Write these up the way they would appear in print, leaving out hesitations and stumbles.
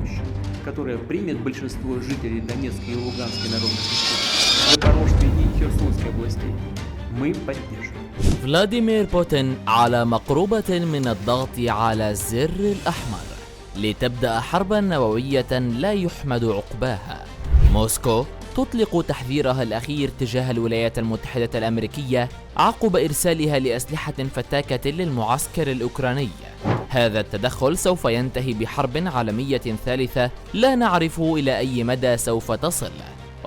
будущее, которое примет большинство жителей Донецкой и Луганской народных республик, Запорожской и Херсонской областей, мы поддержим. فلاديمير بوتين على مقربة من الضغط على الزر الأحمر لتبدأ حربا نووية لا يحمد عقباها. موسكو تطلق تحذيرها الأخير تجاه الولايات المتحدة الأمريكية عقب إرسالها لأسلحة فتاكة للمعسكر الأوكراني. هذا التدخل سوف ينتهي بحرب عالمية ثالثة لا نعرف إلى أي مدى سوف تصل،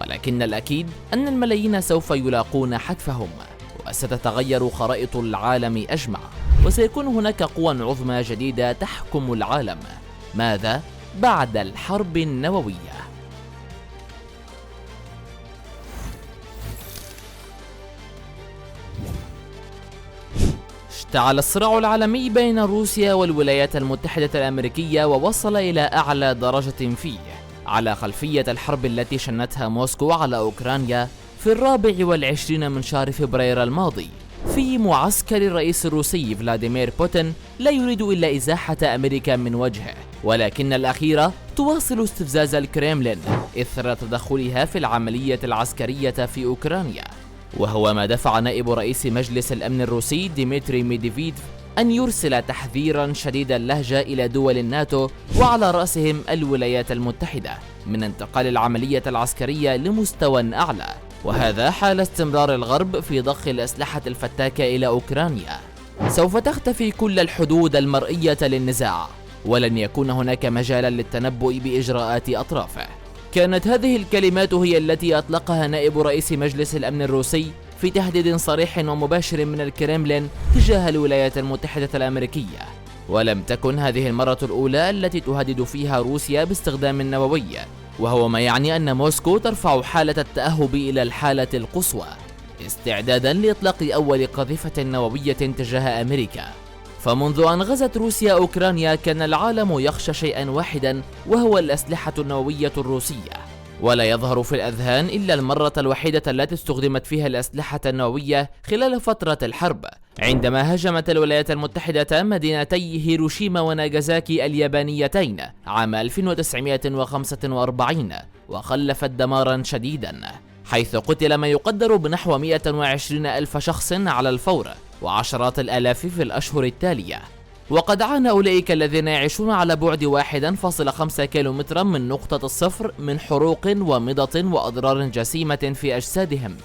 ولكن الأكيد أن الملايين سوف يلاقون حتفهم، وستتغير خرائط العالم أجمع، وسيكون هناك قوى عظمى جديدة تحكم العالم. ماذا بعد الحرب النووية؟ اشتعل الصراع العالمي بين روسيا والولايات المتحدة الأمريكية ووصل إلى أعلى درجة فيه على خلفية الحرب التي شنتها موسكو على أوكرانيا في 24 من شهر فبراير الماضي. في معسكر الرئيس الروسي فلاديمير بوتين لا يريد إلا إزاحة أمريكا من وجهه، ولكن الأخيرة تواصل استفزاز الكريملين إثر تدخلها في العملية العسكرية في أوكرانيا، وهو ما دفع نائب رئيس مجلس الأمن الروسي ديمتري ميدفيديف أن يرسل تحذيرا شديد اللهجة إلى دول الناتو وعلى رأسهم الولايات المتحدة من انتقال العملية العسكرية لمستوى أعلى، وهذا حال استمرار الغرب في ضخ الأسلحة الفتاكة إلى أوكرانيا. سوف تختفي كل الحدود المرئية للنزاع، ولن يكون هناك مجالا للتنبؤ بإجراءات أطرافه. كانت هذه الكلمات هي التي أطلقها نائب رئيس مجلس الأمن الروسي في تهديد صريح ومباشر من الكريملين تجاه الولايات المتحدة الأمريكية، ولم تكن هذه المرة الأولى التي تهدد فيها روسيا باستخدام النووي، وهو ما يعني أن موسكو ترفع حالة التأهب إلى الحالة القصوى استعدادا لإطلاق أول قذيفة نووية تجاه أمريكا. فمنذ أن غزت روسيا أوكرانيا كان العالم يخشى شيئا واحدا، وهو الأسلحة النووية الروسية، ولا يظهر في الأذهان إلا المرة الوحيدة التي استخدمت فيها الأسلحة النووية خلال فترة الحرب، عندما هاجمت الولايات المتحدة مدينتي هيروشيما وناغازاكي اليابانيتين عام 1945 وخلفت دمارا شديدا، حيث قتل ما يقدر بنحو 120 ألف شخص على الفور وعشرات الآلاف في الأشهر التالية. وقد عانى أولئك الذين يعيشون على بعد 1.5 كيلومترا من نقطة الصفر من حروق ومضة وأضرار جسيمة في أجسادهم.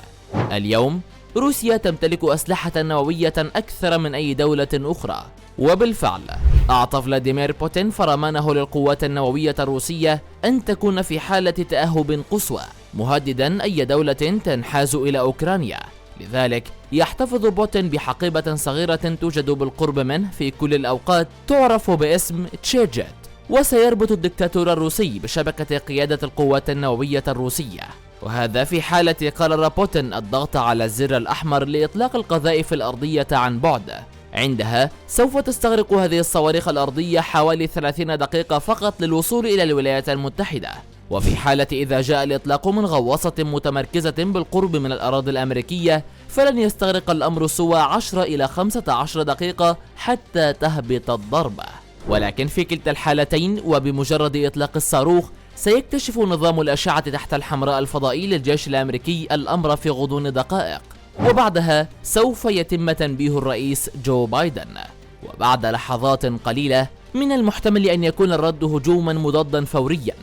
اليوم روسيا تمتلك أسلحة نووية أكثر من أي دولة أخرى، وبالفعل أعطى فلاديمير بوتين فرمانه للقوات النووية الروسية أن تكون في حالة تأهب قصوى، مهددا أي دولة تنحاز إلى أوكرانيا. لذلك يحتفظ بوتين بحقيبة صغيرة توجد بالقرب منه في كل الأوقات تعرف باسم تشيجت، وسيربط الدكتاتور الروسي بشبكة قيادة القوات النووية الروسية، وهذا في حالة قرر بوتين الضغط على الزر الأحمر لإطلاق القذائف الأرضية عن بعد. عندها سوف تستغرق هذه الصواريخ الأرضية حوالي 30 دقيقة فقط للوصول إلى الولايات المتحدة، وفي حالة إذا جاء الإطلاق من غواصة متمركزة بالقرب من الأراضي الأمريكية فلن يستغرق الأمر سوى 10 إلى 15 دقيقة حتى تهبط الضربة. ولكن في كلتا الحالتين وبمجرد إطلاق الصاروخ سيكتشف نظام الأشعة تحت الحمراء الفضائي للجيش الأمريكي الأمر في غضون دقائق، وبعدها سوف يتم تنبيه الرئيس جو بايدن، وبعد لحظات قليلة من المحتمل أن يكون الرد هجوما مضادا فوريا،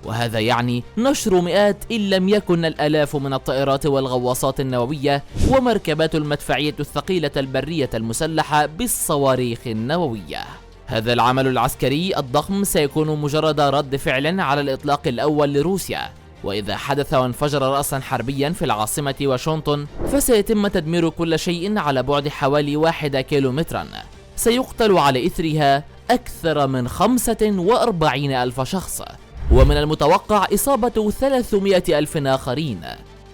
وهذا يعني نشر مئات إن لم يكن الآلاف من الطائرات والغواصات النووية ومركبات المدفعية الثقيلة البرية المسلحة بالصواريخ النووية. هذا العمل العسكري الضخم سيكون مجرد رد فعل على الإطلاق الأول لروسيا، وإذا حدث وانفجر رأسا حربيا في العاصمة واشنطن فسيتم تدمير كل شيء على بعد حوالي 1 كيلومترا. سيقتل على إثرها أكثر من 45 ألف شخص، ومن المتوقع إصابة 300 ألف آخرين.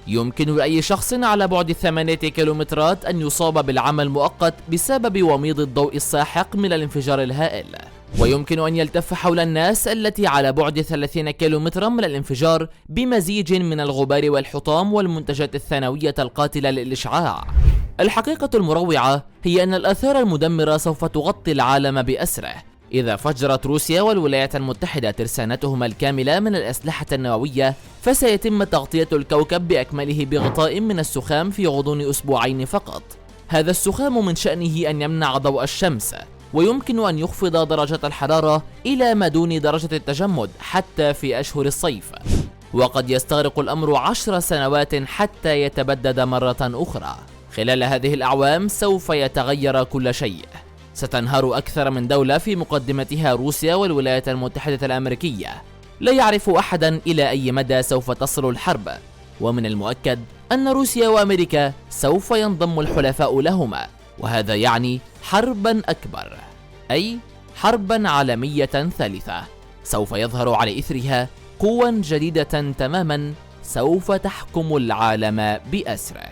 يمكن لأي شخص على بعد 8 كيلومترات أن يصاب بالعمى المؤقت بسبب وميض الضوء الساحق من الانفجار الهائل، ويمكن أن يلتف حول الناس التي على بعد 30 كيلومترا من الانفجار بمزيج من الغبار والحطام والمنتجات الثانوية القاتلة للإشعاع. الحقيقة المروعة هي أن الآثار المدمرة سوف تغطي العالم بأسره، إذا فجرت روسيا والولايات المتحدة ترسانتهما الكاملة من الأسلحة النووية، فسيتم تغطية الكوكب بأكمله بغطاء من السخام في غضون أسبوعين فقط. هذا السخام من شأنه أن يمنع ضوء الشمس، ويمكن أن يخفض درجة الحرارة إلى ما دون درجة التجمد حتى في أشهر الصيف، وقد يستغرق الأمر 10 سنوات حتى يتبدد مرة أخرى. خلال هذه الأعوام سوف يتغير كل شيء، ستنهار أكثر من دولة في مقدمتها روسيا والولايات المتحدة الأمريكية. لا يعرف أحدا إلى أي مدى سوف تصل الحرب، ومن المؤكد أن روسيا وأمريكا سوف ينضم الحلفاء لهما، وهذا يعني حربا أكبر، أي حربا عالمية ثالثة سوف يظهر على إثرها قوى جديدة تماما سوف تحكم العالم بأسره.